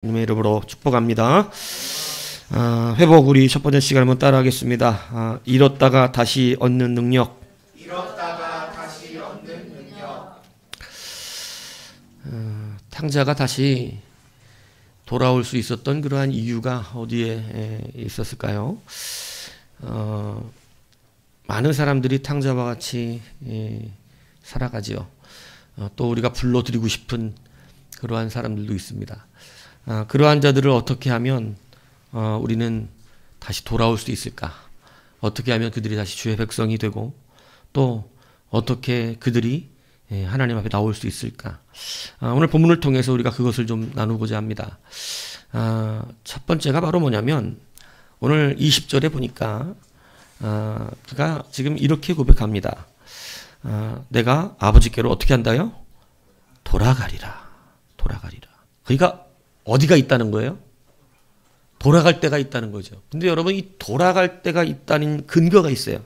주님의 이름으로 축복합니다. 회복 우리 첫 번째 시간 한번 따라하겠습니다. 잃었다가 다시 얻는 능력. 탕자가 다시 돌아올 수 있었던 그러한 이유가 어디에 있었을까요? 많은 사람들이 탕자와 같이 살아가지요. 또 우리가 불러드리고 싶은 그러한 사람들도 있습니다. 그러한 자들을 어떻게 하면 우리는 다시 돌아올 수 있을까? 어떻게 하면 그들이 다시 주의 백성이 되고 또 어떻게 그들이 하나님 앞에 나올 수 있을까? 오늘 본문을 통해서 우리가 그것을 좀 나누고자 합니다. 첫 번째가 바로 뭐냐면 오늘 20절에 보니까 그가 지금 이렇게 고백합니다. 내가 아버지께로 어떻게 한다요? 돌아가리라. 그러니까 어디가 있다는 거예요? 돌아갈 때가 있다는 거죠. 근데 여러분, 이 돌아갈 때가 있다는 근거가 있어요.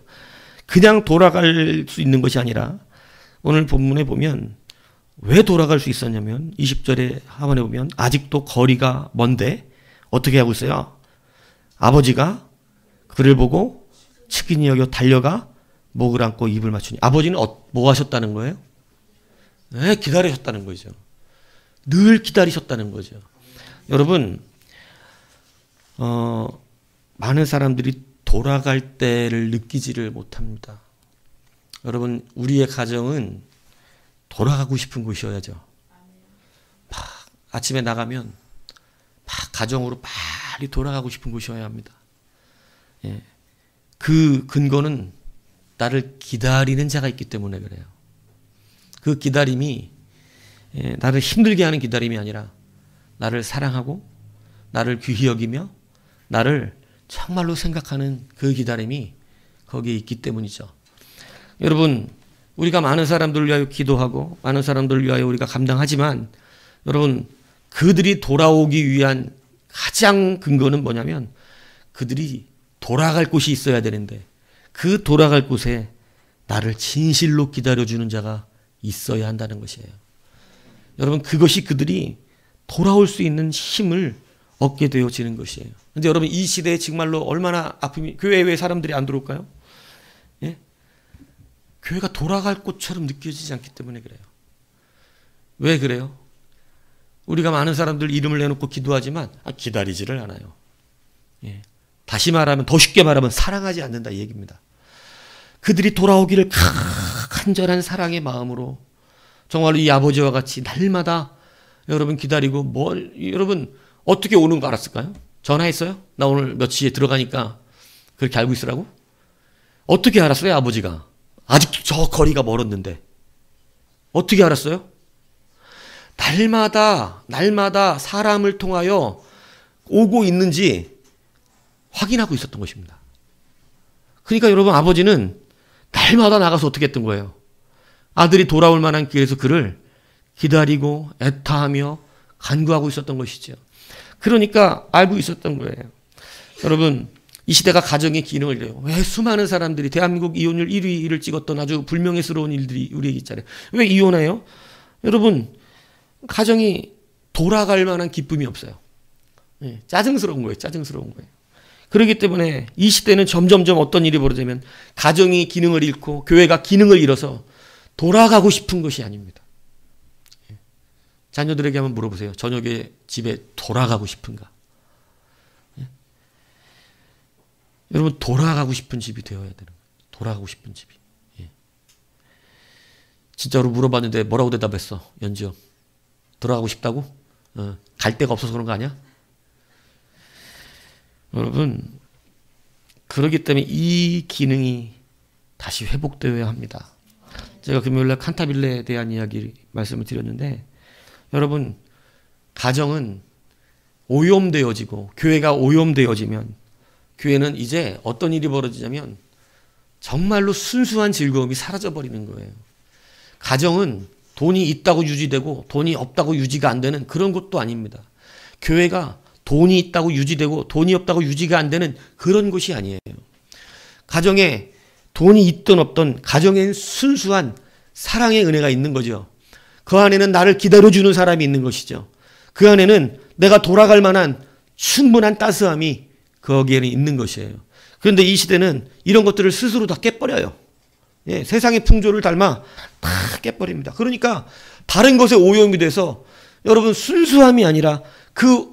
그냥 돌아갈 수 있는 것이 아니라 오늘 본문에 보면 왜 돌아갈 수 있었냐면 20절의 하반에 보면 아직도 거리가 먼데 어떻게 하고 있어요? 아버지가 그를 보고 측은히 여겨 달려가 목을 안고 입을 맞추니. 아버지는 뭐 하셨다는 거예요? 네, 기다리셨다는 거죠. 늘 기다리셨다는 거죠. 여러분, 많은 사람들이 돌아갈 때를 느끼지를 못합니다. 여러분, 우리의 가정은 돌아가고 싶은 곳이어야죠. 막 아침에 나가면 막 가정으로 빨리 돌아가고 싶은 곳이어야 합니다. 예. 그 근거는 나를 기다리는 자가 있기 때문에 그래요. 그 기다림이 나를 힘들게 하는 기다림이 아니라 나를 사랑하고 나를 귀히 여기며 나를 정말로 생각하는 그 기다림이 거기에 있기 때문이죠. 여러분, 우리가 많은 사람들을 위하여 기도하고 많은 사람들을 위하여 우리가 감당하지만 여러분, 그들이 돌아오기 위한 가장 근거는 뭐냐면 그들이 돌아갈 곳이 있어야 되는데 그 돌아갈 곳에 나를 진실로 기다려주는 자가 있어야 한다는 것이에요. 여러분, 그것이 그들이 돌아올 수 있는 힘을 얻게 되어지는 것이에요. 근데 여러분, 이 시대에 정말로 얼마나 아픔이, 교회에 왜 사람들이 안 들어올까요? 예? 교회가 돌아갈 곳처럼 느껴지지 않기 때문에 그래요. 왜 그래요? 우리가 많은 사람들 이름을 내놓고 기도하지만 기다리지를 않아요. 예. 다시 말하면, 더 쉽게 말하면 사랑하지 않는다 이 얘기입니다. 그들이 돌아오기를 간절한 사랑의 마음으로 정말로 이 아버지와 같이 날마다 여러분 기다리고 여러분 어떻게 오는 거 알았을까요? 전화했어요? 나 오늘 몇 시에 들어가니까 그렇게 알고 있으라고? 어떻게 알았어요, 아버지가? 아직도 저 거리가 멀었는데. 어떻게 알았어요? 날마다 사람을 통하여 오고 있는지 확인하고 있었던 것입니다. 그러니까 여러분, 아버지는 날마다 나가서 어떻게 했던 거예요? 아들이 돌아올 만한 길에서 그를 기다리고 애타하며 간구하고 있었던 것이죠. 그러니까 알고 있었던 거예요. 여러분, 이 시대가 가정의 기능을 잃어요. 왜 수많은 사람들이 대한민국 이혼율 1위를 찍었던 아주 불명예스러운 일들이 우리에게 있잖아요. 왜 이혼해요? 여러분, 가정이 돌아갈 만한 기쁨이 없어요. 네, 짜증스러운 거예요. 그렇기 때문에 이 시대는 점점점 어떤 일이 벌어지면 가정이 기능을 잃고 교회가 기능을 잃어서 돌아가고 싶은 것이 아닙니다. 자녀들에게 한번 물어보세요. 저녁에 집에 돌아가고 싶은가? 여러분, 돌아가고 싶은 집이 되어야 되는 거예요. 돌아가고 싶은 집이. 진짜로 물어봤는데 뭐라고 대답했어? 연지영. 돌아가고 싶다고? 갈 데가 없어서 그런 거 아니야? 여러분, 그렇기 때문에 이 기능이 다시 회복되어야 합니다. 제가 금요일날 칸타빌레에 대한 이야기 말씀을 드렸는데, 여러분, 가정은 오염되어지고 교회가 오염되어지면 교회는 이제 어떤 일이 벌어지냐면 정말로 순수한 즐거움이 사라져버리는 거예요. 가정은 돈이 있다고 유지되고 돈이 없다고 유지가 안 되는 그런 것도 아닙니다. 교회가 돈이 있다고 유지되고 돈이 없다고 유지가 안 되는 그런 곳이 아니에요. 가정에 돈이 있든 없든 가정엔 순수한 사랑의 은혜가 있는 거죠. 그 안에는 나를 기다려주는 사람이 있는 것이죠. 그 안에는 내가 돌아갈 만한 충분한 따스함이 거기에는 있는 것이에요. 그런데 이 시대는 이런 것들을 스스로 다 깨버려요. 예, 세상의 풍조를 닮아 다 깨버립니다. 그러니까 다른 것에 오염이 돼서 여러분 순수함이 아니라 그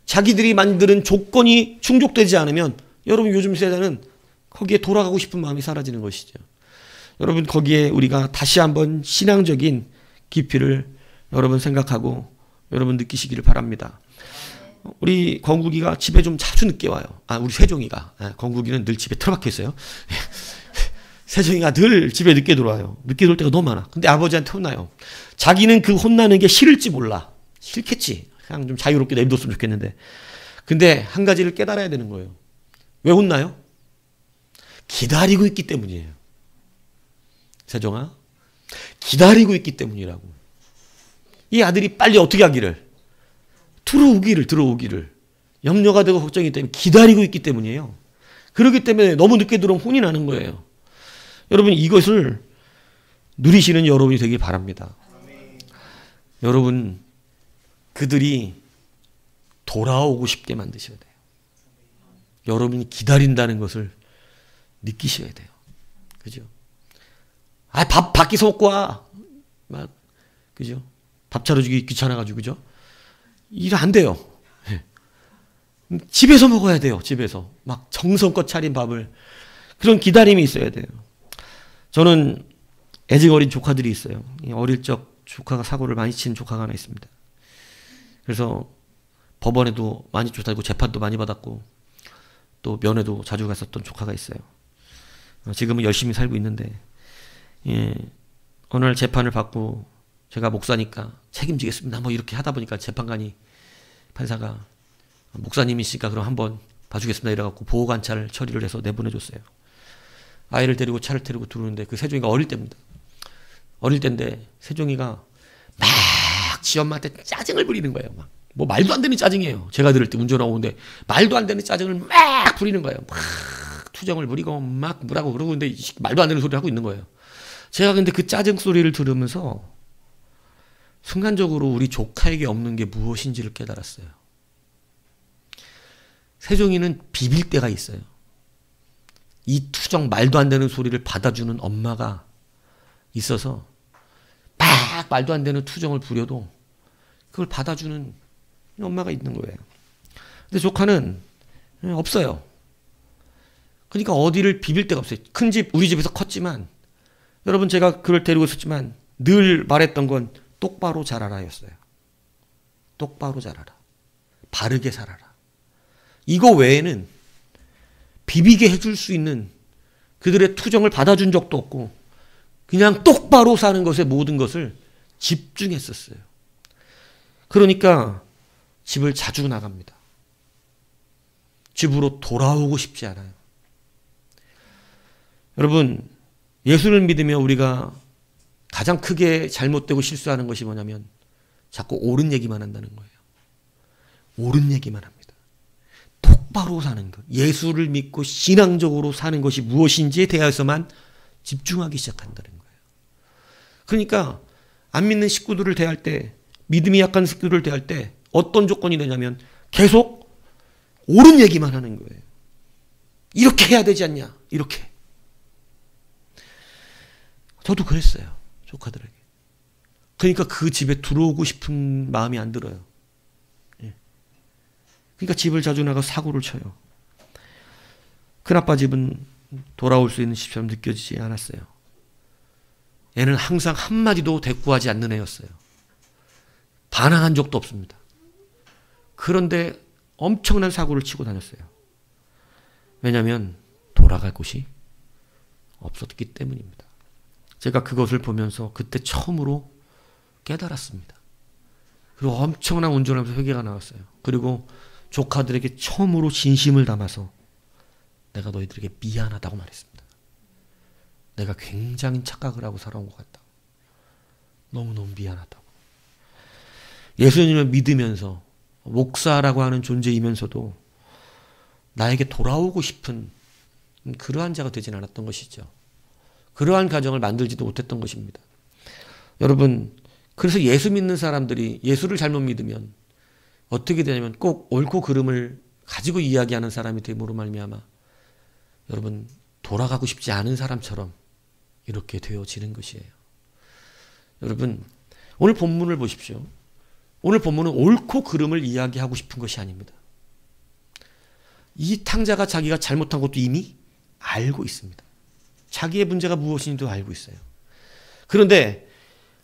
자기들이 만드는 조건이 충족되지 않으면 여러분 요즘 세대는 거기에 돌아가고 싶은 마음이 사라지는 것이죠. 여러분 거기에 우리가 다시 한번 신앙적인 깊이를 여러분 생각하고 여러분 느끼시기를 바랍니다. 우리 건국이가 집에 좀 자주 늦게 와요. 우리 세종이가. 건국이는 늘 집에 틀어박혀 있어요. 세종이가 늘 집에 늦게 들어와요. 늦게 들어올 때가 너무 많아. 근데 아버지한테 혼나요. 자기는 그 혼나는 게 싫을지 몰라. 싫겠지. 그냥 좀 자유롭게 내비뒀으면 좋겠는데. 근데 한 가지를 깨달아야 되는 거예요. 왜 혼나요? 기다리고 있기 때문이에요. 세종아, 기다리고 있기 때문이라고. 이 아들이 빨리 어떻게 하기를? 들어오기를. 염려가 되고 걱정이 때문에 기다리고 있기 때문이에요. 그렇기 때문에 너무 늦게 들어오면 혼이 나는 거예요. 여러분 이것을 누리시는 여러분이 되길 바랍니다. 여러분 그들이 돌아오고 싶게 만드셔야 돼요. 여러분이 기다린다는 것을 느끼셔야 돼요. 그죠? 밥 밖에서 먹고 와. 그죠? 밥 차려주기 귀찮아가지고, 그죠? 일 안 돼요. 집에서 먹어야 돼요. 집에서. 막 정성껏 차린 밥을. 그런 기다림이 있어야 돼요. 저는 애직 어린 조카들이 있어요. 어릴 적 조카가 사고를 많이 친 조카가 하나 있습니다. 그래서 법원에도 많이 쫓아다니고 재판도 많이 받았고 또 면회도 자주 갔었던 조카가 있어요. 지금은 열심히 살고 있는데 어느 날 재판을 받고 제가 목사니까 책임지겠습니다. 뭐 이렇게 하다 보니까 재판관이 판사가 목사님이시니까 그럼 한번 봐주겠습니다. 이래갖고 보호관찰 처리를 해서 내보내줬어요. 아이를 데리고 차를 데리고 들어오는데 그 세종이가 어릴 때입니다. 어릴 때인데 세종이가 막 지 엄마한테 짜증을 부리는 거예요. 막 뭐 말도 안 되는 짜증이에요. 제가 들을 때 운전하고 오는데 말도 안 되는 짜증을 막 부리는 거예요. 막 투정을 부리고 막 뭐라고 그러고 있는데 말도 안 되는 소리를 하고 있는 거예요. 제가 근데 그 짜증 소리를 들으면서 순간적으로 우리 조카에게 없는 게 무엇인지를 깨달았어요. 세종이는 비빌 때가 있어요. 이 투정 말도 안 되는 소리를 받아주는 엄마가 있어서 막 말도 안 되는 투정을 부려도 그걸 받아주는 엄마가 있는 거예요. 근데 조카는 없어요. 그러니까 어디를 비빌 데가 없어요. 큰 집, 우리 집에서 컸지만 여러분 제가 그걸 데리고 있었지만 늘 말했던 건 똑바로 자라라였어요. 똑바로 자라라. 바르게 살아라. 이거 외에는 비비게 해줄 수 있는 그들의 투정을 받아준 적도 없고 그냥 똑바로 사는 것에 모든 것을 집중했었어요. 그러니까 집을 자주 나갑니다. 집으로 돌아오고 싶지 않아요. 여러분 예수를 믿으면 우리가 가장 크게 잘못되고 실수하는 것이 뭐냐면 자꾸 옳은 얘기만 한다는 거예요. 옳은 얘기만 합니다. 똑바로 사는 것, 예수를 믿고 신앙적으로 사는 것이 무엇인지에 대해서만 집중하기 시작한다는 거예요. 그러니까 안 믿는 식구들을 대할 때, 믿음이 약한 식구들을 대할 때 어떤 조건이 되냐면 계속 옳은 얘기만 하는 거예요. 이렇게 해야 되지 않냐, 이렇게. 저도 그랬어요. 조카들에게. 그러니까 그 집에 들어오고 싶은 마음이 안 들어요. 그러니까 집을 자주 나가 사고를 쳐요. 큰아빠 집은 돌아올 수 있는 집처럼 느껴지지 않았어요. 애는 항상 한마디도 대꾸하지 않는 애였어요. 반항한 적도 없습니다. 그런데 엄청난 사고를 치고 다녔어요. 왜냐하면 돌아갈 곳이 없었기 때문입니다. 제가 그것을 보면서 그때 처음으로 깨달았습니다. 그리고 엄청난 운전하면서 회개가 나왔어요. 그리고 조카들에게 처음으로 진심을 담아서 내가 너희들에게 미안하다고 말했습니다. 내가 굉장히 착각을 하고 살아온 것 같다. 너무너무 미안하다고. 예수님을 믿으면서 목사라고 하는 존재이면서도 나에게 돌아오고 싶은 그러한 자가 되진 않았던 것이죠. 그러한 가정을 만들지도 못했던 것입니다. 여러분, 그래서 예수 믿는 사람들이 예수를 잘못 믿으면 어떻게 되냐면 꼭 옳고 그름을 가지고 이야기하는 사람이 됨으로 말미암아 여러분 돌아가고 싶지 않은 사람처럼 이렇게 되어지는 것이에요. 여러분 오늘 본문을 보십시오. 오늘 본문은 옳고 그름을 이야기하고 싶은 것이 아닙니다. 이 탕자가 자기가 잘못한 것도 이미 알고 있습니다. 자기의 문제가 무엇인지도 알고 있어요. 그런데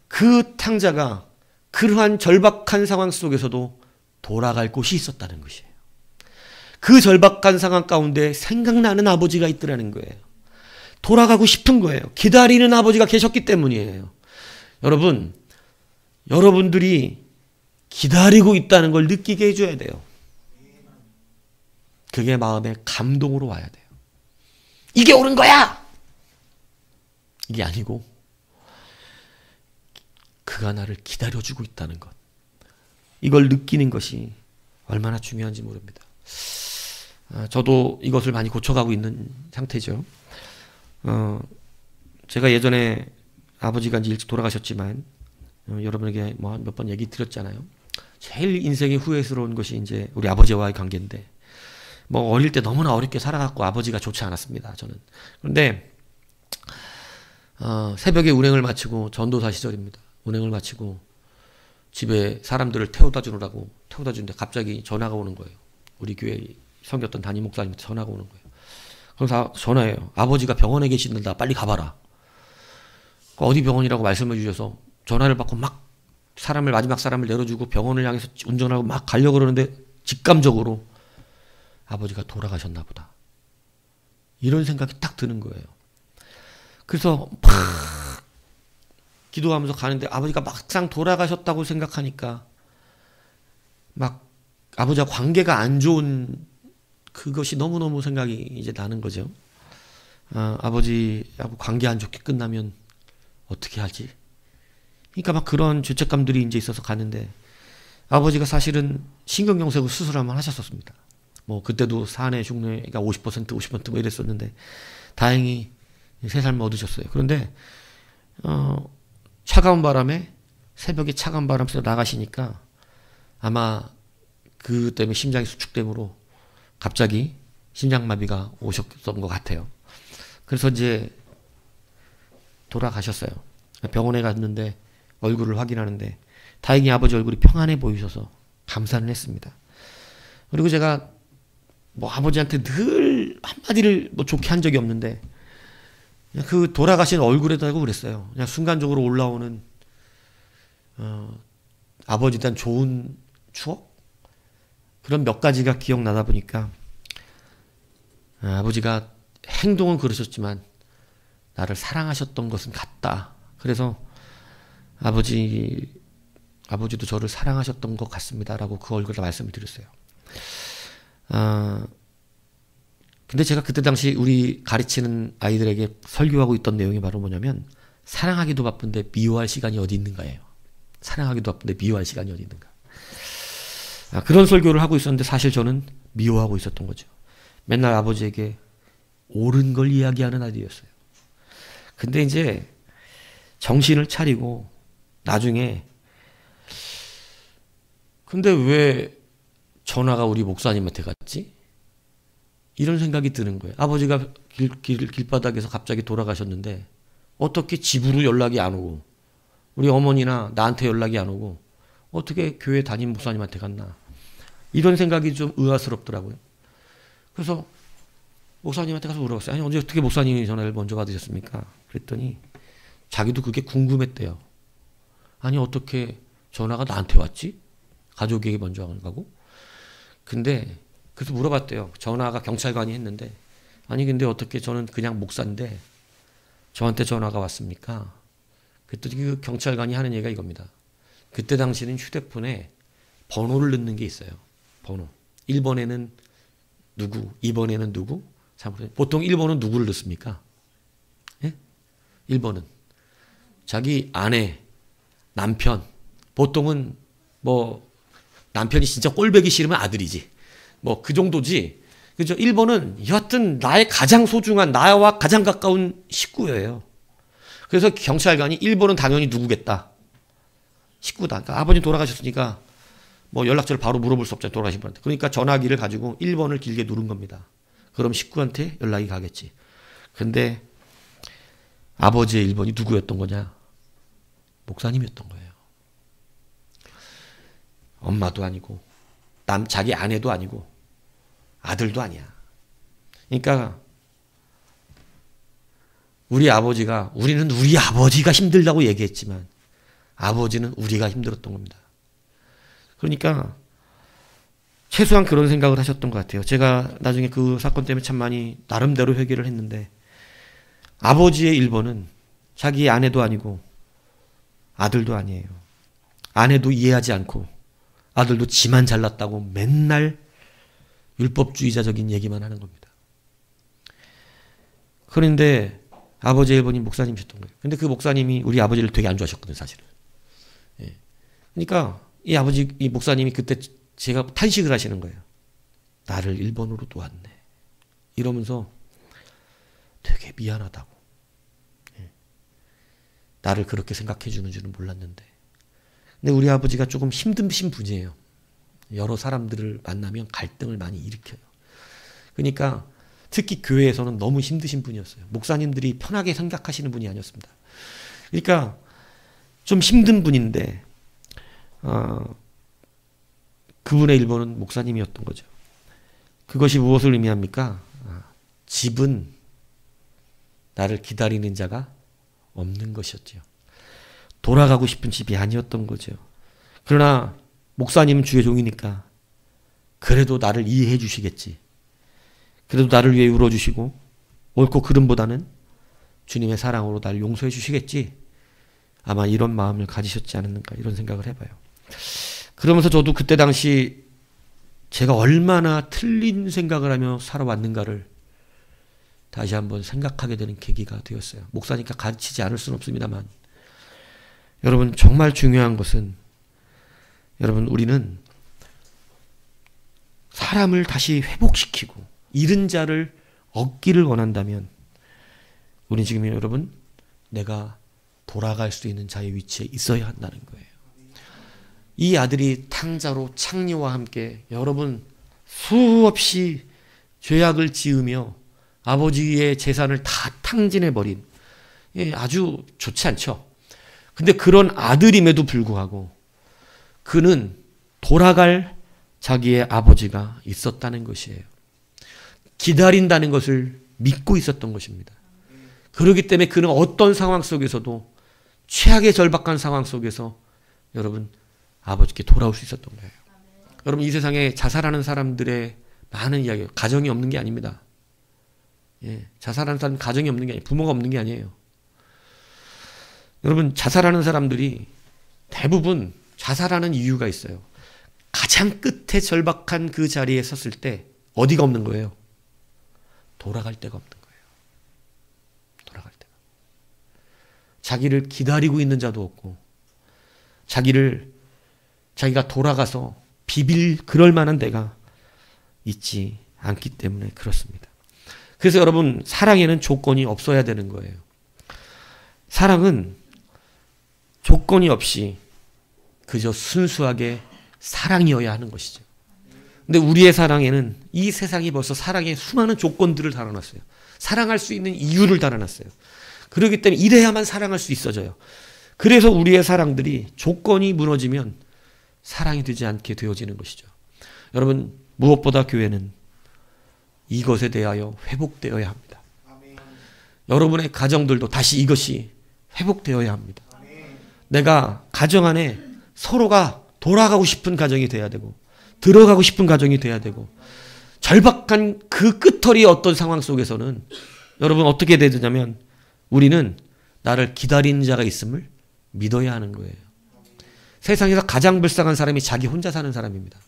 그 탕자가 그러한 절박한 상황 속에서도 돌아갈 곳이 있었다는 것이에요. 그 절박한 상황 가운데 생각나는 아버지가 있더라는 거예요. 돌아가고 싶은 거예요. 기다리는 아버지가 계셨기 때문이에요. 여러분, 여러분들이 기다리고 있다는 걸 느끼게 해줘야 돼요. 그게 마음의 감동으로 와야 돼요. 이게 옳은 거야! 이게 아니고 그가 나를 기다려주고 있다는 것. 이걸 느끼는 것이 얼마나 중요한지 모릅니다. 저도 이것을 많이 고쳐가고 있는 상태죠. 제가 예전에 아버지가 이제 일찍 돌아가셨지만 여러분에게 뭐 몇 번 얘기 드렸잖아요. 제일 인생에 후회스러운 것이 이제 우리 아버지와의 관계인데 뭐 어릴 때 너무나 어렵게 살아갖고 아버지가 좋지 않았습니다. 저는. 그런데 새벽에 운행을 마치고 전도사 시절입니다. 운행을 마치고 집에 사람들을 태워다 주는데 갑자기 전화가 오는 거예요. 우리 교회 섬겼던 담임 목사님한테 전화가 오는 거예요. 그래서 전화해요. 아버지가 병원에 계신다. 빨리 가봐라. 어디 병원이라고 말씀해 주셔서 전화를 받고 막 마지막 사람을 내려주고 병원을 향해서 운전하고 막 가려고 그러는데 직감적으로 아버지가 돌아가셨나 보다. 이런 생각이 딱 드는 거예요. 그래서 막 기도하면서 가는데 아버지가 막상 돌아가셨다고 생각하니까 막 아버지와 관계가 안 좋은 그것이 너무너무 생각이 이제 나는 거죠. 아버지하고 관계 안 좋게 끝나면 어떻게 하지? 그러니까 막 그런 죄책감들이 이제 있어서 가는데 아버지가 사실은 신경경색으로 수술 한번 하셨었습니다. 뭐 그때도 산해 흉내가 50% 뭐 이랬었는데 다행히 새 삶을 얻으셨어요. 그런데 차가운 바람에 새벽에 차가운 바람 쐬러 나가시니까 아마 그 때문에 심장이 수축됨으로 갑자기 심장마비가 오셨던 것 같아요. 그래서 이제 돌아가셨어요. 병원에 갔는데 얼굴을 확인하는데 다행히 아버지 얼굴이 평안해 보이셔서 감사는 했습니다. 그리고 제가 뭐 아버지한테 늘 한마디를 뭐 좋게 한 적이 없는데 그냥 그 돌아가신 얼굴에다가 그랬어요. 그냥 순간적으로 올라오는 아버지에 대한 좋은 추억? 그런 몇 가지가 기억나다 보니까 아버지가 행동은 그러셨지만 나를 사랑하셨던 것은 같다. 그래서 아버지도 저를 사랑하셨던 것 같습니다라고 그 얼굴에 말씀을 드렸어요. 근데 제가 그때 당시 우리 가르치는 아이들에게 설교하고 있던 내용이 바로 뭐냐면 사랑하기도 바쁜데 미워할 시간이 어디 있는가예요. 사랑하기도 바쁜데 미워할 시간이 어디 있는가. 그런 설교를 하고 있었는데 사실 저는 미워하고 있었던 거죠. 맨날 아버지에게 옳은 걸 이야기하는 아들이었어요. 근데 이제 정신을 차리고 나중에 근데 왜 전화가 우리 목사님한테 갔지? 이런 생각이 드는 거예요. 아버지가 길바닥에서 갑자기 돌아가셨는데 어떻게 집으로 연락이 안 오고 우리 어머니나 나한테 연락이 안 오고 어떻게 교회 담임 목사님한테 갔나. 이런 생각이 좀 의아스럽더라고요. 그래서 목사님한테 가서 물어봤어요. 아니 언제 어떻게 목사님이 전화를 먼저 받으셨습니까? 그랬더니 자기도 그게 궁금했대요. 아니 어떻게 전화가 나한테 왔지? 가족에게 먼저 안 가고. 근데 그래서 물어봤대요. 전화가 경찰관이 했는데 아니 근데 어떻게 저는 그냥 목사인데 저한테 전화가 왔습니까? 그랬더니 그 경찰관이 하는 얘기가 이겁니다. 그때 당시에는 휴대폰에 번호를 넣는 게 있어요. 번호. 1번에는 누구, 2번에는 누구? 보통 1번은 누구를 넣습니까? 예? 1번은 자기 아내, 남편. 보통은 뭐 남편이 진짜 꼴보기 싫으면 아들이지. 뭐 그 정도지. 그죠? 1번은 여하튼 나의 가장 소중한 나와 가장 가까운 식구예요. 그래서 경찰관이 1번은 당연히 누구겠다. 식구다. 그러니까 아버님 돌아가셨으니까 뭐 연락처를 바로 물어볼 수 없잖아요. 돌아가신 분한테. 그러니까 전화기를 가지고 1번을 길게 누른 겁니다. 그럼 식구한테 연락이 가겠지. 근데 아버지의 1번이 누구였던 거냐? 목사님이었던 거예요. 엄마도 아니고 자기 아내도 아니고 아들도 아니야. 그러니까 우리는 우리 아버지가 힘들다고 얘기했지만 아버지는 우리가 힘들었던 겁니다. 그러니까 최소한 그런 생각을 하셨던 것 같아요. 제가 나중에 그 사건 때문에 참 많이 나름대로 회개를 했는데 아버지의 1번은 자기 아내도 아니고 아들도 아니에요. 아내도 이해하지 않고 아들도 지만 잘났다고 맨날 율법주의자적인 얘기만 하는 겁니다. 그런데 아버지의 1번이 목사님이셨던 거예요. 근데 그 목사님이 우리 아버지를 되게 안 좋아하셨거든요, 사실은. 예. 그러니까 이 목사님이 그때 제가 탄식을 하시는 거예요. 나를 1번으로 놓았네. 이러면서 되게 미안하다고. 예. 나를 그렇게 생각해 주는 줄은 몰랐는데. 근데 우리 아버지가 조금 힘드신 분이에요. 여러 사람들을 만나면 갈등을 많이 일으켜요. 그러니까 특히 교회에서는 너무 힘드신 분이었어요. 목사님들이 편하게 생각하시는 분이 아니었습니다. 그러니까 좀 힘든 분인데 그분의 1번은 목사님이었던 거죠. 그것이 무엇을 의미합니까? 집은 나를 기다리는 자가 없는 것이었죠. 돌아가고 싶은 집이 아니었던 거죠. 그러나 목사님은 주의 종이니까 그래도 나를 이해해 주시겠지. 그래도 나를 위해 울어주시고 옳고 그름보다는 주님의 사랑으로 나를 용서해 주시겠지. 아마 이런 마음을 가지셨지 않았는가 이런 생각을 해봐요. 그러면서 저도 그때 당시 제가 얼마나 틀린 생각을 하며 살아왔는가를 다시 한번 생각하게 되는 계기가 되었어요. 목사니까 가르치지 않을 수는 없습니다만 여러분 정말 중요한 것은 여러분 우리는 사람을 다시 회복시키고 잃은 자를 얻기를 원한다면 우리 지금 여러분 내가 돌아갈 수 있는 자의 위치에 있어야 한다는 거예요. 이 아들이 탕자로 창녀와 함께 여러분 수없이 죄악을 지으며 아버지의 재산을 다 탕진해버린 아주 좋지 않죠. 근데 그런 아들임에도 불구하고 그는 돌아갈 자기의 아버지가 있었다는 것이에요. 기다린다는 것을 믿고 있었던 것입니다. 그렇기 때문에 그는 어떤 상황 속에서도 최악의 절박한 상황 속에서 여러분 아버지께 돌아올 수 있었던 거예요. 여러분 이 세상에 자살하는 사람들의 많은 이야기예요. 가정이 없는 게 아닙니다. 예, 자살하는 사람 가정이 없는 게 아니에요. 부모가 없는 게 아니에요. 여러분 자살하는 사람들이 대부분 자살하는 이유가 있어요. 가장 끝에 절박한 그 자리에 섰을 때 어디가 없는 거예요? 돌아갈 데가 없는 거예요. 돌아갈 데가. 자기를 기다리고 있는 자도 없고 자기가 돌아가서 그럴 만한 데가 있지 않기 때문에 그렇습니다. 그래서 여러분 사랑에는 조건이 없어야 되는 거예요. 사랑은 조건이 없이 그저 순수하게 사랑이어야 하는 것이죠. 근데 우리의 사랑에는 이 세상이 벌써 사랑에 수많은 조건들을 달아놨어요. 사랑할 수 있는 이유를 달아놨어요. 그렇기 때문에 이래야만 사랑할 수 있어져요. 그래서 우리의 사랑들이 조건이 무너지면 사랑이 되지 않게 되어지는 것이죠. 여러분 무엇보다 교회는 이것에 대하여 회복되어야 합니다. 여러분의 가정들도 다시 이것이 회복되어야 합니다. 내가 가정 안에 서로가 돌아가고 싶은 가정이 돼야 되고 들어가고 싶은 가정이 돼야 되고 절박한 그 끝털이의 어떤 상황 속에서는 여러분 어떻게 되냐면 우리는 나를 기다리는 자가 있음을 믿어야 하는 거예요. 세상에서 가장 불쌍한 사람이 자기 혼자 사는 사람입니다.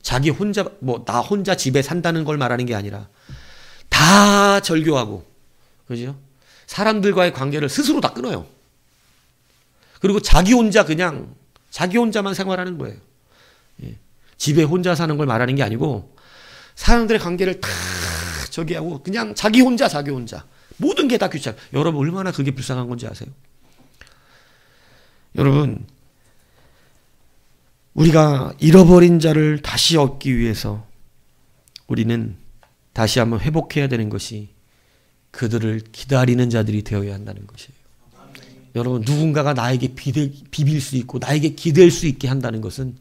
자기 혼자 나 혼자 집에 산다는 걸 말하는 게 아니라 다 절교하고 그죠? 사람들과의 관계를 스스로 다 끊어요. 그리고 자기 혼자만 생활하는 거예요. 예. 집에 혼자 사는 걸 말하는 게 아니고 사람들의 관계를 다 하고 그냥 자기 혼자 모든 게 다 귀찮아. 여러분 얼마나 그게 불쌍한 건지 아세요? 여러분 우리가 잃어버린 자를 다시 얻기 위해서 우리는 다시 한번 회복해야 되는 것이 그들을 기다리는 자들이 되어야 한다는 것이에요. 여러분, 누군가가 나에게 비빌 수 있고 나에게 기댈 수 있게 한다는 것은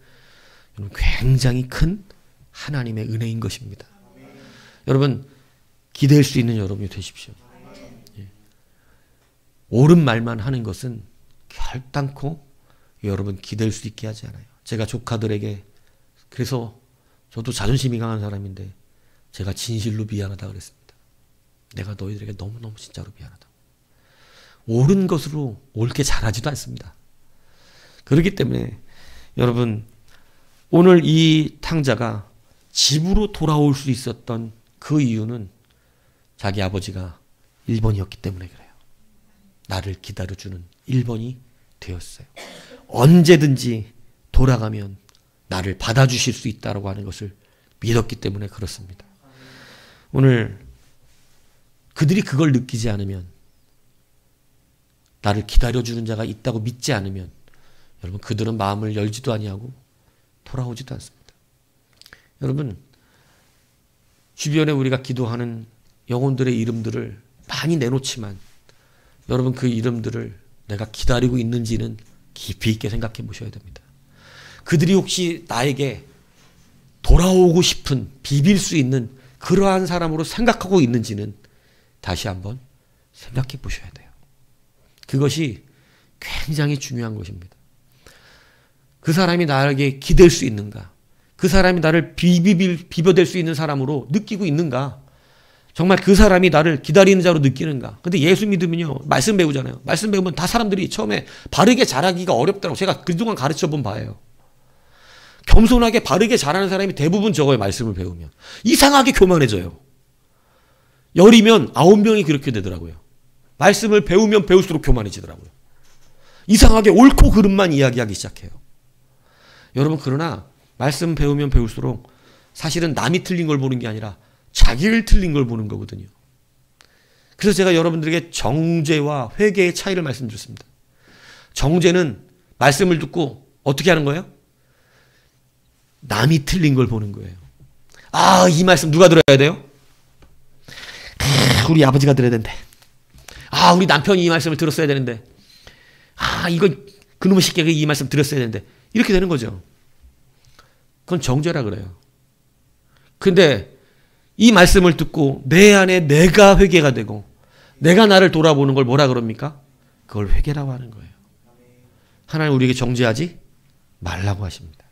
굉장히 큰 하나님의 은혜인 것입니다. 여러분, 기댈 수 있는 여러분이 되십시오. 예. 옳은 말만 하는 것은 결단코 여러분 기댈 수 있게 하지 않아요. 제가 조카들에게, 그래서 저도 자존심이 강한 사람인데 제가 진실로 미안하다 그랬습니다. 내가 너희들에게 너무너무 진짜로 미안하다. 옳은 것으로 옳게 잘하지도 않습니다. 그렇기 때문에 여러분, 오늘 이 탕자가 집으로 돌아올 수 있었던 그 이유는 자기 아버지가 1번이었기 때문에 그래요. 나를 기다려주는 1번이 되었어요. 언제든지 돌아가면 나를 받아주실 수 있다고 하는 것을 믿었기 때문에 그렇습니다. 오늘 그들이 그걸 느끼지 않으면, 나를 기다려주는 자가 있다고 믿지 않으면 여러분, 그들은 마음을 열지도 아니하고 돌아오지도 않습니다. 여러분, 주변에 우리가 기도하는 영혼들의 이름들을 많이 내놓지만 여러분, 그 이름들을 내가 기다리고 있는지는 깊이 있게 생각해 보셔야 됩니다. 그들이 혹시 나에게 돌아오고 싶은, 비빌 수 있는 그러한 사람으로 생각하고 있는지는 다시 한번 생각해 보셔야 돼요. 그것이 굉장히 중요한 것입니다. 그 사람이 나에게 기댈 수 있는가? 그 사람이 나를 비벼댈 수 있는 사람으로 느끼고 있는가? 정말 그 사람이 나를 기다리는 자로 느끼는가? 근데 예수 믿으면요, 말씀 배우잖아요. 말씀 배우면 다 사람들이 처음에 바르게 자라기가 어렵다고 제가 그동안 가르쳐 본 바예요. 겸손하게 바르게 자라는 사람이 대부분 적어요. 말씀을 배우면. 이상하게 교만해져요. 10이면 9명이 그렇게 되더라고요. 말씀을 배우면 배울수록 교만해지더라고요. 이상하게 옳고 그름만 이야기하기 시작해요. 여러분, 그러나 말씀 배우면 배울수록 사실은 남이 틀린 걸 보는 게 아니라 자기를 틀린 걸 보는 거거든요. 그래서 제가 여러분들에게 정죄와 회개의 차이를 말씀드렸습니다. 정죄는 말씀을 듣고 어떻게 하는 거예요? 남이 틀린 걸 보는 거예요. 아, 이 말씀 누가 들어야 돼요? 우리 아버지가 들어야 되는데. 아, 우리 남편이 이 말씀을 들었어야 되는데. 아, 이거 그놈의 새끼가 이 말씀 들었어야 되는데. 이렇게 되는 거죠. 그건 정죄라 그래요. 근데 이 말씀을 듣고 내 안에 내가 회개가 되고 내가 나를 돌아보는 걸 뭐라 그럽니까? 그걸 회개라고 하는 거예요. 하나님 우리에게 정죄하지 말라고 하십니다.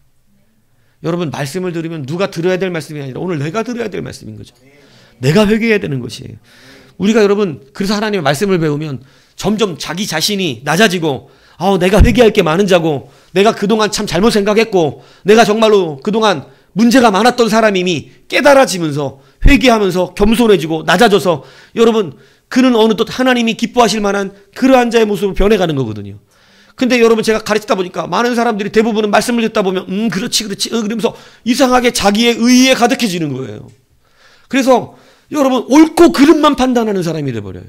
여러분, 말씀을 들으면 누가 들어야 될 말씀이 아니라 오늘 내가 들어야 될 말씀인 거죠. 내가 회개해야 되는 것이에요. 우리가 여러분, 그래서 하나님의 말씀을 배우면 점점 자기 자신이 낮아지고, 내가 회개할 게 많은 자고, 내가 그동안 참 잘못 생각했고, 내가 정말로 그동안 문제가 많았던 사람임이 깨달아지면서 회개하면서 겸손해지고 낮아져서, 여러분, 그는 어느덧 하나님이 기뻐하실 만한 그러한 자의 모습으로 변해가는 거거든요. 근데 여러분, 제가 가르치다 보니까 많은 사람들이 대부분은 말씀을 듣다 보면 그렇지 그러면서 이상하게 자기의 의의에 가득해지는 거예요. 그래서 여러분, 옳고 그름만 판단하는 사람이 돼버려요.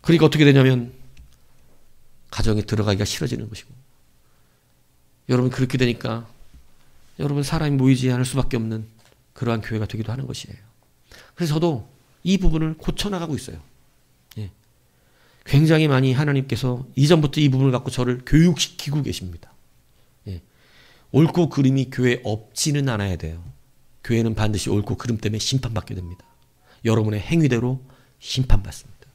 그러니까 어떻게 되냐면 가정에 들어가기가 싫어지는 것이고, 여러분, 그렇게 되니까 여러분, 사람이 모이지 않을 수밖에 없는 그러한 교회가 되기도 하는 것이에요. 그래서 저도 이 부분을 고쳐나가고 있어요. 예. 굉장히 많이 하나님께서 이전부터 이 부분을 갖고 저를 교육시키고 계십니다. 예. 옳고 그름이 교회에 없지는 않아야 돼요. 교회는 반드시 옳고 그름 때문에 심판받게 됩니다. 여러분의 행위대로 심판받습니다.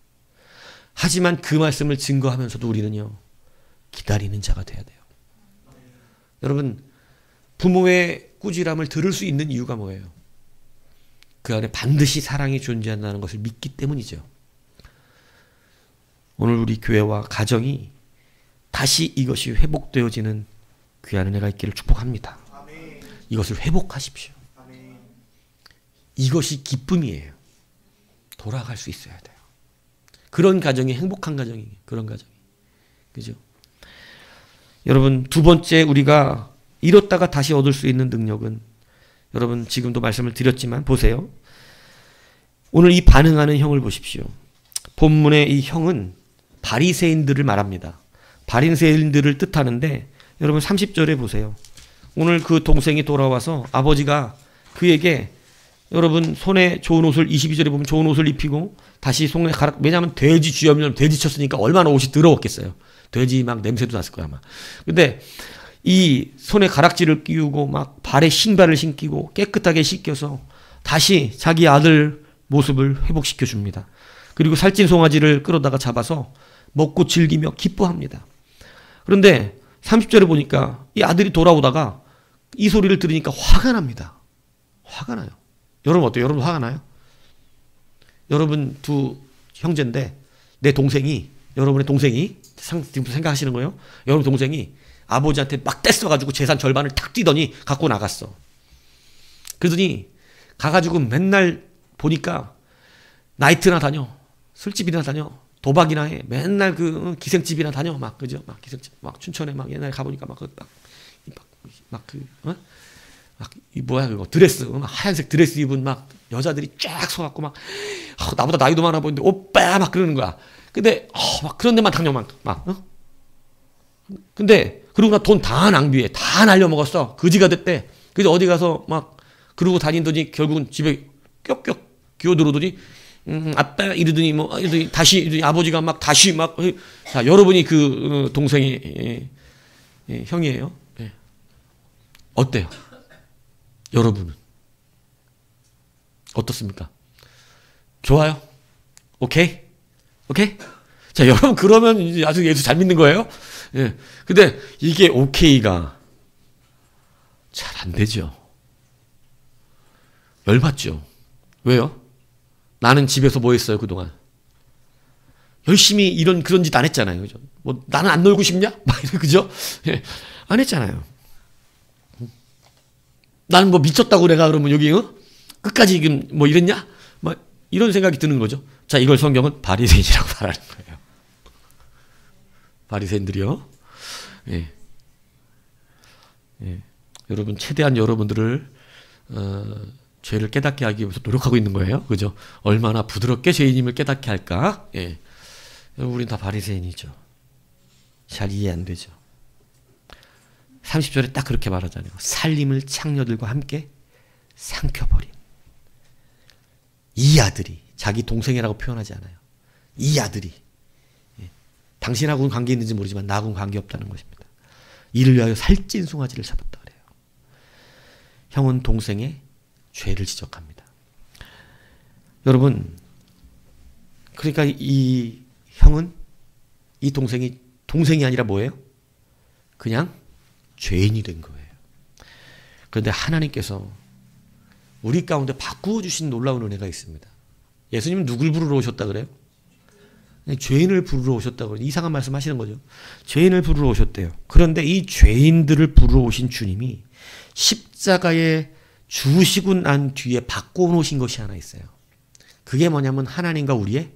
하지만 그 말씀을 증거하면서도 우리는요, 기다리는 자가 돼야 돼요. 여러분, 부모의 꾸지람을 들을 수 있는 이유가 뭐예요? 그 안에 반드시 사랑이 존재한다는 것을 믿기 때문이죠. 오늘 우리 교회와 가정이 다시 이것이 회복되어지는 귀한 은혜가 있기를 축복합니다. 이것을 회복하십시오. 이것이 기쁨이에요. 돌아갈 수 있어야 돼요. 그런 가정이 행복한 가정이에요. 그런 가정이. 그죠? 여러분, 두 번째 우리가 잃었다가 다시 얻을 수 있는 능력은, 여러분 지금도 말씀을 드렸지만 보세요. 오늘 이 반응하는 형을 보십시오. 본문의 이 형은 바리새인들을 말합니다. 바리새인들을 뜻하는데 여러분 30절에 보세요. 오늘 그 동생이 돌아와서 아버지가 그에게 여러분 손에 좋은 옷을 22절에 보면 좋은 옷을 입히고 다시 손에 왜냐하면 돼지 쥐염염 돼지 쳤으니까 얼마나 옷이 더러웠겠어요. 돼지 막 냄새도 났을 거야 아마. 근데 이 손에 가락지를 끼우고 막 발에 신발을 신기고 깨끗하게 씻겨서 다시 자기 아들 모습을 회복시켜 줍니다. 그리고 살찐 송아지를 끌어다가 잡아서 먹고 즐기며 기뻐합니다. 그런데 30절에 보니까 이 아들이 돌아오다가 이 소리를 들으니까 화가 납니다. 화가 나요. 여러분 어때요? 여러분 화가 나요? 여러분 두 형제인데 내 동생이 여러분의 동생이 지금 생각하시는 거예요? 여러분 동생이 아버지한테 막 떼써가지고 재산 절반을 탁 뛰더니 갖고 나갔어. 그러더니 가가지고 맨날 보니까 나이트나 다녀. 술집이나 다녀. 도박이나 해. 맨날 그 기생집이나 다녀. 막 그죠? 막 기생집 막 춘천에 막 옛날에 가보니까 이 뭐야 그거 드레스 하얀색 드레스 입은 막 여자들이 쫙 서갖고 막 나보다 나이도 많아 보이는데 오빠 막 그러는 거야. 근데 막 그런 데만 다녀 막 근데 그러고 나 돈 다 낭비해. 다 날려먹었어. 거지가 됐대. 그래서 어디 가서 막 그러고 다니더니 결국은 집에 껴 기어들어오더니 아빠 이러더니 이러더니 다시 이러더니 아버지가 막 다시 막 자 여러분이 그 동생이 형이에요. 예. 어때요? 여러분은 어떻습니까? 좋아요? 오케이? 자 여러분 그러면 이제 아주 예수 잘 믿는 거예요? 예. 근데 이게 오케이가 잘 안 되죠. 열받죠. 왜요? 나는 집에서 뭐 했어요, 그동안? 열심히 그런 짓 안 했잖아요. 그죠? 뭐, 나는 안 놀고 싶냐? 막, 그죠? 예. 안 했잖아요. 나는 뭐 미쳤다고 내가 그러면 여기, 끝까지 뭐 이랬냐? 뭐, 이런 생각이 드는 거죠. 자, 이걸 성경은 바리새인이라고 말하는 거예요. 바리새인들이요. 예. 예. 여러분, 최대한 여러분들을, 죄를 깨닫게 하기 위해서 노력하고 있는 거예요. 그죠? 얼마나 부드럽게 죄인임을 깨닫게 할까? 예. 우린 다 바리새인이죠. 잘 이해 안 되죠. 30절에 딱 그렇게 말하잖아요. 살림을 창녀들과 함께 삼켜버린. 이 아들이, 자기 동생이라고 표현하지 않아요. 이 아들이. 예. 당신하고는 관계 있는지 모르지만 나하고는 관계 없다는 것입니다. 이를 위하여 살찐 송아지를 잡았다 그래요. 형은 동생의 죄를 지적합니다. 여러분, 그러니까 이 형은 이 동생이 아니라 뭐예요? 그냥 죄인이 된 거예요. 그런데 하나님께서 우리 가운데 바꾸어 주신 놀라운 은혜가 있습니다. 예수님은 누굴 부르러 오셨다 그래요? 죄인을 부르러 오셨다고 이상한 말씀 하시는 거죠. 죄인을 부르러 오셨대요. 그런데 이 죄인들을 부르러 오신 주님이 십자가에 죽으시고 난 뒤에 바꿔놓으신 것이 하나 있어요. 그게 뭐냐면 하나님과 우리의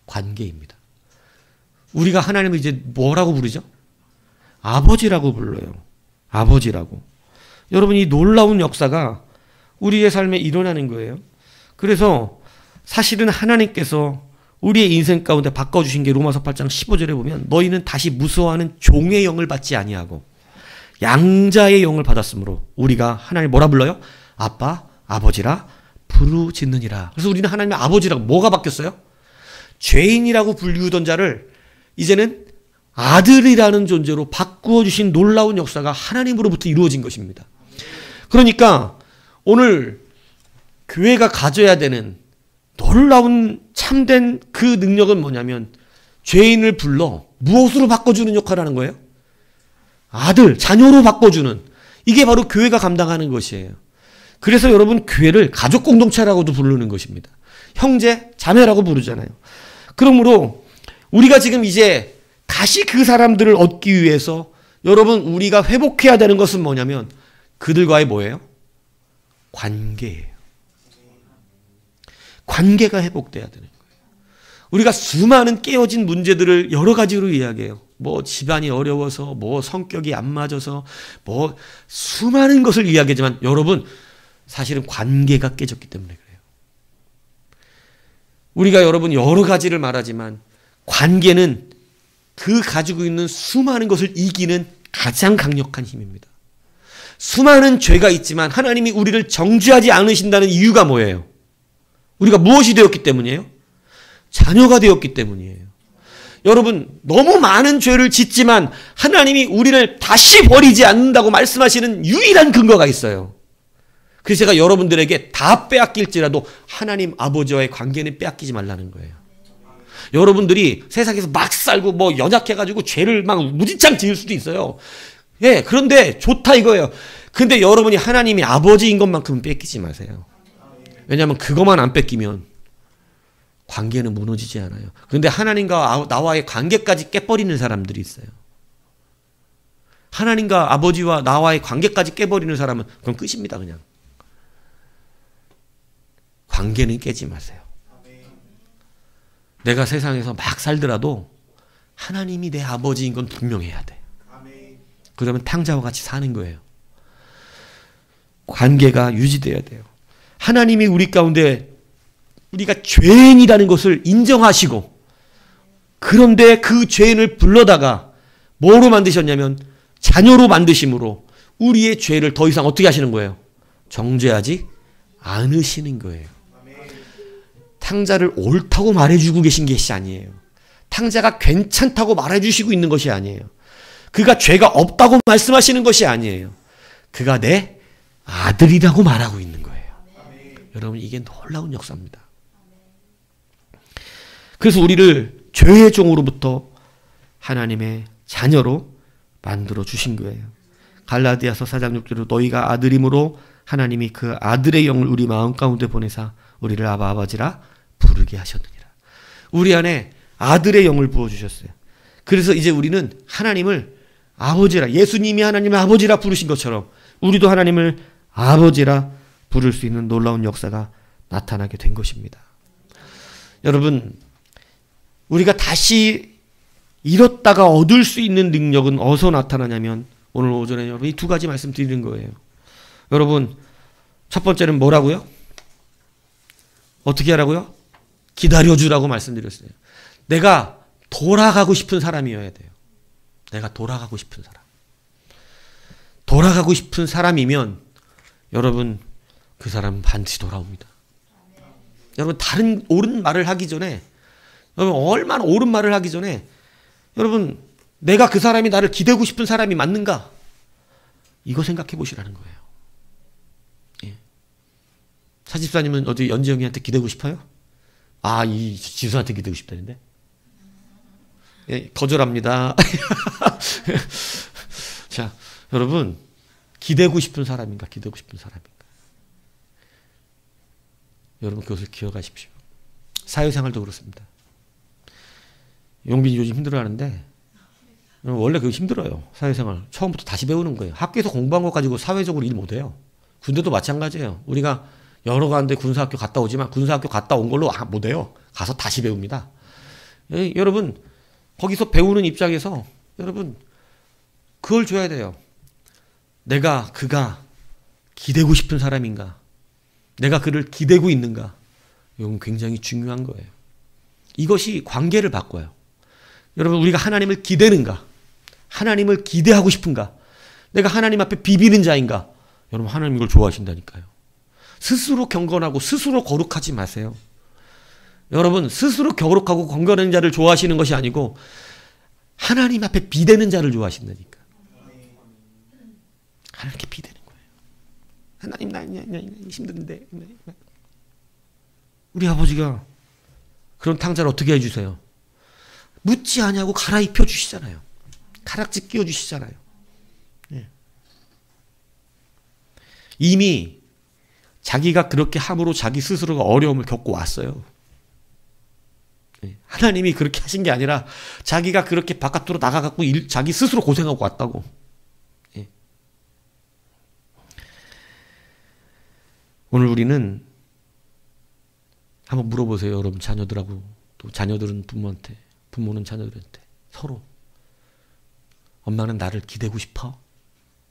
관계입니다. 우리가 하나님을 이제 뭐라고 부르죠? 아버지라고 불러요. 아버지라고. 여러분 이 놀라운 역사가 우리의 삶에 일어나는 거예요. 그래서 사실은 하나님께서 우리의 인생 가운데 바꿔주신 게 로마서 8장 15절에 보면 너희는 다시 무서워하는 종의 영을 받지 아니하고 양자의 영을 받았으므로 우리가 하나님 뭐라 불러요? 아빠, 아버지라 부르짖느니라. 그래서 우리는 하나님의 아버지라고 뭐가 바뀌었어요? 죄인이라고 불리우던 자를 이제는 아들이라는 존재로 바꾸어 주신 놀라운 역사가 하나님으로부터 이루어진 것입니다. 그러니까 오늘 교회가 가져야 되는 놀라운 참된 그 능력은 뭐냐면 죄인을 불러 무엇으로 바꿔주는 역할을 하는 거예요? 아들, 자녀로 바꿔주는. 이게 바로 교회가 감당하는 것이에요. 그래서 여러분 교회를 가족 공동체라고도 부르는 것입니다. 형제, 자매라고 부르잖아요. 그러므로 우리가 지금 이제 다시 그 사람들을 얻기 위해서 여러분 우리가 회복해야 되는 것은 뭐냐면 그들과의 뭐예요? 관계예요. 관계가 회복돼야 되는 거예요. 우리가 수많은 깨어진 문제들을 여러 가지로 이야기해요. 뭐 집안이 어려워서, 뭐 성격이 안 맞아서, 뭐 수많은 것을 이야기하지만 여러분 사실은 관계가 깨졌기 때문에 그래요. 우리가 여러분 여러 가지를 말하지만 관계는 그 가지고 있는 수많은 것을 이기는 가장 강력한 힘입니다. 수많은 죄가 있지만 하나님이 우리를 정죄하지 않으신다는 이유가 뭐예요? 우리가 무엇이 되었기 때문이에요? 자녀가 되었기 때문이에요. 여러분, 너무 많은 죄를 짓지만 하나님이 우리를 다시 버리지 않는다고 말씀하시는 유일한 근거가 있어요. 그래서 제가 여러분들에게 다 빼앗길지라도 하나님 아버지와의 관계는 빼앗기지 말라는 거예요. 여러분들이 세상에서 막 살고 뭐 연약해가지고 죄를 막 무진장 지을 수도 있어요. 예, 그런데 좋다 이거예요. 근데 여러분이 하나님이 아버지인 것만큼은 뺏기지 마세요. 왜냐하면 그것만 안 뺏기면 관계는 무너지지 않아요. 그런데 하나님과 나와의 관계까지 깨버리는 사람들이 있어요. 하나님과 아버지와 나와의 관계까지 깨버리는 사람은 그럼 끝입니다. 그냥. 관계는 깨지 마세요. 내가 세상에서 막 살더라도 하나님이 내 아버지인 건 분명해야 돼. 그러면 탕자와 같이 사는 거예요. 관계가 유지돼야 돼요. 하나님이 우리 가운데 우리가 죄인이라는 것을 인정하시고, 그런데 그 죄인을 불러다가 뭐로 만드셨냐면 자녀로 만드심으로 우리의 죄를 더 이상 어떻게 하시는 거예요? 정죄하지 않으시는 거예요. 탕자를 옳다고 말해주고 계신 것이 아니에요. 탕자가 괜찮다고 말해주시고 있는 것이 아니에요. 그가 죄가 없다고 말씀하시는 것이 아니에요. 그가 내 아들이라고 말하고 있는 거예요. 여러분, 이게 놀라운 역사입니다. 그래서 우리를 죄의 종으로부터 하나님의 자녀로 만들어 주신 거예요. 갈라디아서 4장 6절로 너희가 아들임으로 하나님이 그 아들의 영을 우리 마음 가운데 보내사 우리를 아바 아버지라 부르게 하셨느니라. 우리 안에 아들의 영을 부어주셨어요. 그래서 이제 우리는 하나님을 아버지라, 예수님이 하나님을 아버지라 부르신 것처럼 우리도 하나님을 아버지라 부를 수 있는 놀라운 역사가 나타나게 된 것입니다. 여러분, 우리가 다시 잃었다가 얻을 수 있는 능력은 어디서 나타나냐면 오늘 오전에 여러분 이 두 가지 말씀드리는 거예요. 여러분, 첫 번째는 뭐라고요? 어떻게 하라고요? 기다려주라고 말씀드렸어요. 내가 돌아가고 싶은 사람이어야 돼요. 내가 돌아가고 싶은 사람. 돌아가고 싶은 사람이면 여러분, 그 사람은 반드시 돌아옵니다. 여러분, 다른 옳은 말을 하기 전에, 여러분, 얼마나 옳은 말을 하기 전에, 여러분, 내가 그 사람이 나를 기대고 싶은 사람이 맞는가? 이거 생각해 보시라는 거예요. 예. 사집사님은 어디 연지영이한테 기대고 싶어요? 아, 이 지수한테 기대고 싶다는데? 예, 거절합니다. 자, 여러분, 기대고 싶은 사람인가, 기대고 싶은 사람인가? 여러분, 그것을 기억하십시오. 사회생활도 그렇습니다. 용빈이 요즘 힘들어하는데, 원래 그거 힘들어요. 사회생활. 처음부터 다시 배우는 거예요. 학교에서 공부한 것 가지고 사회적으로 일 못해요. 군대도 마찬가지예요. 우리가 여러 가운데 군사학교 갔다 오지만 군사학교 갔다 온 걸로 못해요. 가서 다시 배웁니다. 예, 여러분, 거기서 배우는 입장에서 여러분, 그걸 줘야 돼요. 그가 기대고 싶은 사람인가? 내가 그를 기대고 있는가? 이건 굉장히 중요한 거예요. 이것이 관계를 바꿔요. 여러분, 우리가 하나님을 기대는가? 하나님을 기대하고 싶은가? 내가 하나님 앞에 비비는 자인가? 여러분, 하나님 이걸 좋아하신다니까요. 스스로 경건하고 스스로 거룩하지 마세요. 여러분, 스스로 거룩하고 경건한 자를 좋아하시는 것이 아니고 하나님 앞에 비대는 자를 좋아하신다니까. 하나님께 비대는 거예요. 하나님, 나 힘든데. 우리 아버지가 그런 탕자를 어떻게 해주세요? 묻지 아니하고 갈아입혀 주시잖아요. 가락지 끼워 주시잖아요. 예. 이미 자기가 그렇게 함으로 자기 스스로가 어려움을 겪고 왔어요. 예. 하나님이 그렇게 하신 게 아니라 자기가 그렇게 바깥으로 나가갖고 자기 스스로 고생하고 왔다고. 예. 오늘 우리는 한번 물어보세요. 여러분, 자녀들하고, 또 자녀들은 부모한테, 부모는 자녀들한테 서로, 엄마는 나를 기대고 싶어?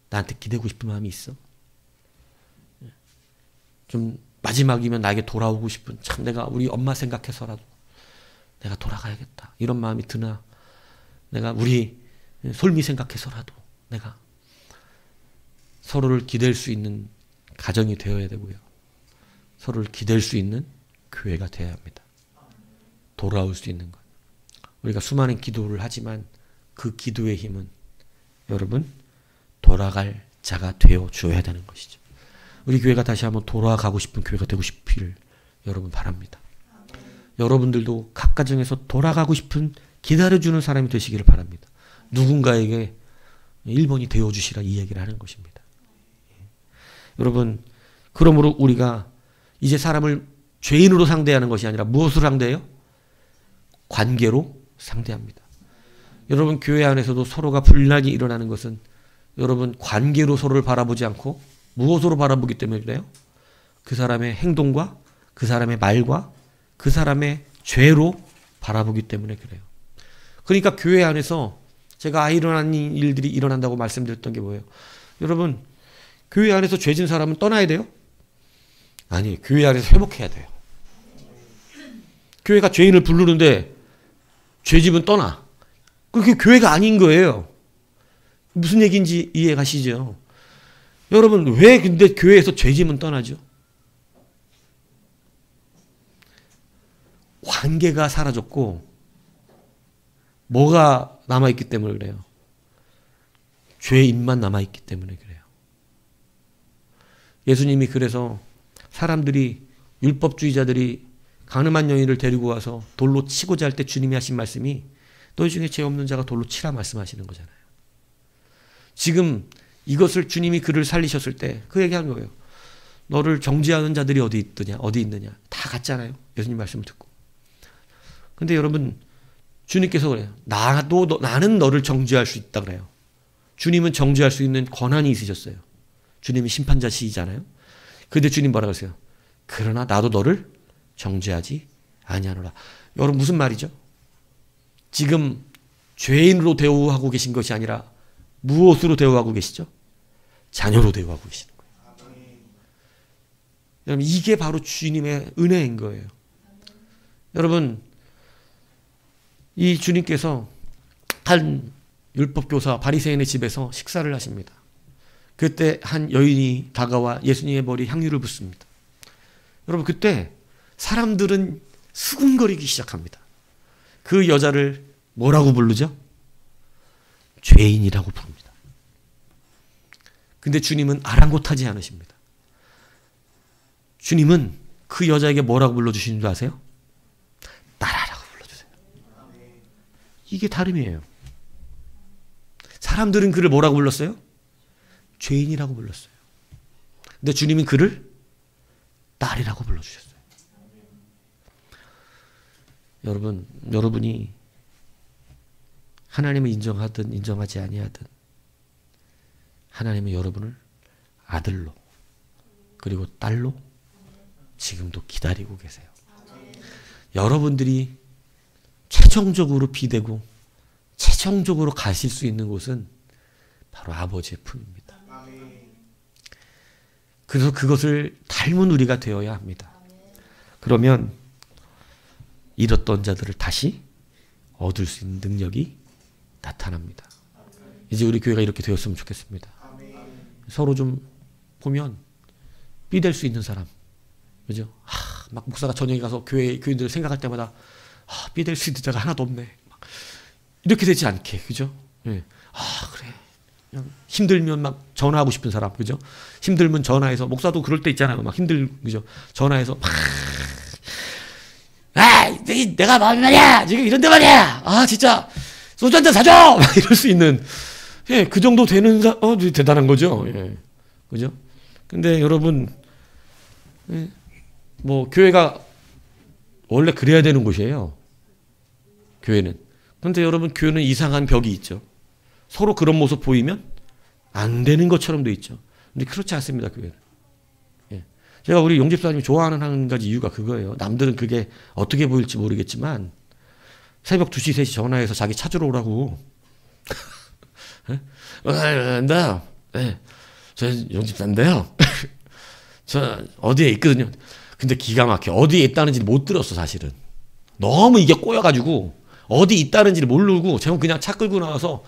나한테 기대고 싶은 마음이 있어? 좀 마지막이면 나에게 돌아오고 싶은, 참 내가 우리 엄마 생각해서라도 내가 돌아가야겠다, 이런 마음이 드나? 내가 우리 솔미 생각해서라도 내가 서로를 기댈 수 있는 가정이 되어야 되고요. 서로를 기댈 수 있는 교회가 되어야 합니다. 돌아올 수 있는 것. 우리가 수많은 기도를 하지만 그 기도의 힘은 여러분 돌아갈 자가 되어 주어야 되는 것이죠. 우리 교회가 다시 한번 돌아가고 싶은 교회가 되고 싶기를 여러분 바랍니다. 여러분들도 각 가정에서 돌아가고 싶은 기다려주는 사람이 되시기를 바랍니다. 누군가에게 1번이 되어주시라 이 얘기를 하는 것입니다. 여러분 그러므로 우리가 이제 사람을 죄인으로 상대하는 것이 아니라 무엇으로 상대해요? 관계로 상대합니다. 여러분 교회 안에서도 서로가 분란이 일어나는 것은 여러분 관계로 서로를 바라보지 않고 무엇으로 바라보기 때문에 그래요? 그 사람의 행동과 그 사람의 말과 그 사람의 죄로 바라보기 때문에 그래요. 그러니까 교회 안에서 제가 일어나는 일들이 일어난다고 말씀드렸던 게 뭐예요? 여러분 교회 안에서 죄진 사람은 떠나야 돼요? 아니, 교회 안에서 회복해야 돼요. 교회가 죄인을 부르는데 죄집은 떠나. 그게 교회가 아닌 거예요. 무슨 얘기인지 이해 가시죠? 여러분 왜 근데 교회에서 죄짐은 떠나죠? 관계가 사라졌고 뭐가 남아있기 때문에 그래요? 죄인만 남아있기 때문에 그래요. 예수님이 그래서 사람들이 율법주의자들이 가늠한 여인을 데리고 와서 돌로 치고자 할 때 주님이 하신 말씀이 너희 중에 죄 없는 자가 돌로 치라 말씀하시는 거잖아요. 지금 이것을 주님이 그를 살리셨을 때 그 얘기하는 거예요. 너를 정죄하는 자들이 어디 있느냐. 다 갔잖아요. 예수님 말씀을 듣고. 근데 여러분 주님께서 그래요. 나는 너를 정죄할 수 있다 그래요. 주님은 정죄할 수 있는 권한이 있으셨어요. 주님이 심판자시잖아요. 근데 주님 뭐라고 하세요? 그러나 나도 너를 정죄하지 아니하노라. 여러분 무슨 말이죠? 지금 죄인으로 대우하고 계신 것이 아니라 무엇으로 대우하고 계시죠? 자녀로 대우하고 계시는 거예요. 여러분 이게 바로 주님의 은혜인 거예요. 여러분 이 주님께서 한 율법교사 바리새인의 집에서 식사를 하십니다. 그때 한 여인이 다가와 예수님의 머리에 향유를 붓습니다. 여러분 그때 사람들은 수군거리기 시작합니다. 그 여자를 뭐라고 부르죠? 죄인이라고 부릅니다. 근데 주님은 아랑곳하지 않으십니다. 주님은 그 여자에게 뭐라고 불러주시는 줄 아세요? 딸아라고 불러주세요. 이게 다름이에요. 사람들은 그를 뭐라고 불렀어요? 죄인이라고 불렀어요. 근데 주님은 그를 딸이라고 불러주셨어요. 여러분이 하나님을 인정하든 인정하지 아니하든 하나님은 여러분을 아들로 그리고 딸로 지금도 기다리고 계세요. 여러분들이 최종적으로 비되고 최종적으로 가실 수 있는 곳은 바로 아버지의 품입니다. 그래서 그것을 닮은 우리가 되어야 합니다. 그러면 잃었던 자들을 다시 얻을 수 있는 능력이 나타납니다. 이제 우리 교회가 이렇게 되었으면 좋겠습니다. 서로 좀 보면 삐될 수 있는 사람, 그죠? 막 목사가 저녁에 가서 교인들 생각할 때마다 삐될 수 있는 자가 하나도 없네. 이렇게 되지 않게, 그죠? 네. 그래. 그냥 힘들면 막 전화하고 싶은 사람, 그죠? 힘들면 전화해서 목사도 그럴 때 있잖아요. 막 그죠? 전화해서 막 내가 말이야 지금 이런데 말이야. 진짜 소주 한잔 사줘. 막 이럴 수 있는 그 정도 되는 대단한 거죠. 그죠? 근데 여러분 뭐 교회가 원래 그래야 되는 곳이에요. 교회는. 근데 여러분 교회는 이상한 벽이 있죠. 서로 그런 모습 보이면 안 되는 것처럼 돼 있죠. 근데 그렇지 않습니다, 교회는. 제가 우리 용집사님이 좋아하는 한 가지 이유가 그거예요. 남들은 그게 어떻게 보일지 모르겠지만 새벽 2시, 3시 전화해서 자기 찾으러 오라고. 저 용집사인데요. 저 어디에 있거든요. 근데 기가 막혀. 어디에 있다는지 못 들었어, 사실은. 너무 이게 꼬여가지고 어디 있다는지를 모르고 저는 그냥 차 끌고 나와서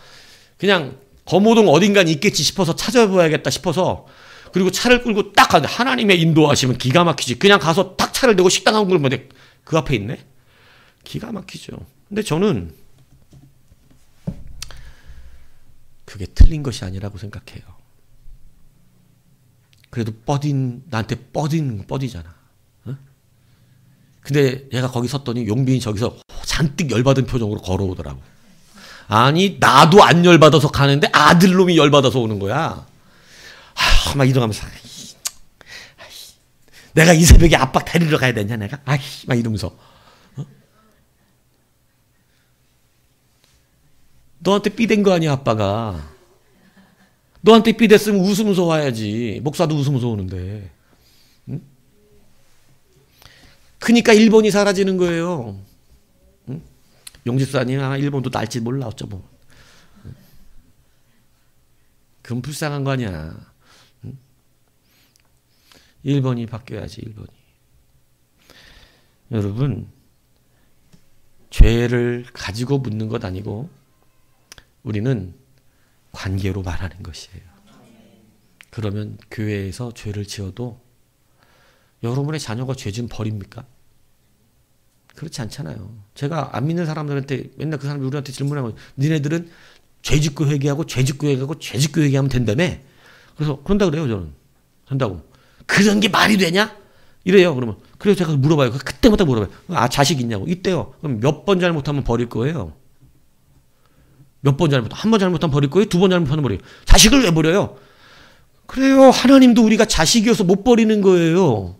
그냥 거모동 어딘가 있겠지 싶어서 찾아봐야겠다 싶어서 그리고 차를 끌고 딱 가는데 하나님의 인도하시면 기가 막히지. 그냥 가서 딱 차를 대고 식당 한 그릇 보는데 그 앞에 있네? 기가 막히죠. 근데 저는 그게 틀린 것이 아니라고 생각해요. 그래도 나한테 뻗이잖아. 어? 근데 얘가 거기 섰더니 용빈이 저기서 잔뜩 열받은 표정으로 걸어오더라고. 아니 나도 안 열받아서 가는데 아들놈이 열받아서 오는 거야. 막 이러면서 내가 이 새벽에 아빠 데리러 가야 되냐 내가? 막 이러면서 어? 너한테 삐댄 거 아니야 아빠가. 너한테 삐댔으면 웃으면서 와야지. 목사도 웃으면서 오는데. 응? 그러니까 일본이 사라지는 거예요. 응? 용집사님 일본도 날지 몰라 어쩌면. 응? 그건 불쌍한 거 아니야. 응? 일본이 바뀌어야지 일본이. 여러분 죄를 가지고 묻는 것 아니고 우리는 관계로 말하는 것이에요. 그러면 교회에서 죄를 지어도 여러분의 자녀가 죄 좀 버립니까? 그렇지 않잖아요. 제가 안 믿는 사람들한테 맨날 그 사람이 우리한테 질문하고 니네들은 죄 짓고 회개하고 죄 짓고 회개하고 죄 짓고 회개하면 된다며? 그래서 그런다 그래요 저는. 된다고. 그런 게 말이 되냐? 이래요. 그러면 그래서 제가 물어봐요. 그때마다 물어봐요. 자식 있냐고. 있대요. 그럼 몇 번 잘못하면 버릴 거예요? 몇 번 한 번 잘못하면 버릴 거예요? 두 번 잘못하면 버려요? 자식을 왜 버려요? 그래요. 하나님도 우리가 자식이어서 못 버리는 거예요.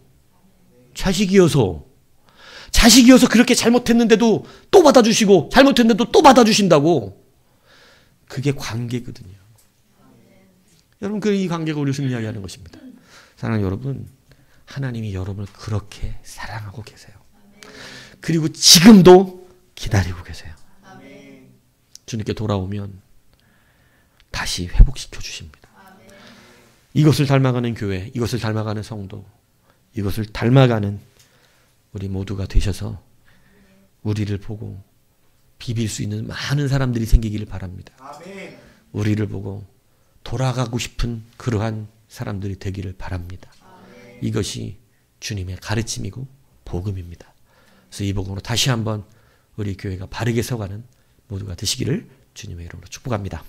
자식이어서 그렇게 잘못했는데도 또 받아주시고 잘못했는데도 또 받아주신다고. 그게 관계거든요. 여러분 이 관계가 우리를 승리하게 하는 것입니다. 사랑하는 여러분, 하나님이 여러분을 그렇게 사랑하고 계세요. 그리고 지금도 기다리고 계세요. 주님께 돌아오면 다시 회복시켜 주십니다. 이것을 닮아가는 교회, 이것을 닮아가는 성도, 이것을 닮아가는 우리 모두가 되셔서 우리를 보고 비빌 수 있는 많은 사람들이 생기기를 바랍니다. 우리를 보고 돌아가고 싶은 그러한 사람들이 되기를 바랍니다. 이것이 주님의 가르침이고 복음입니다. 그래서 이 복음으로 다시 한번 우리 교회가 바르게 서가는 모두가 되시기를 주님의 이름으로 축복합니다.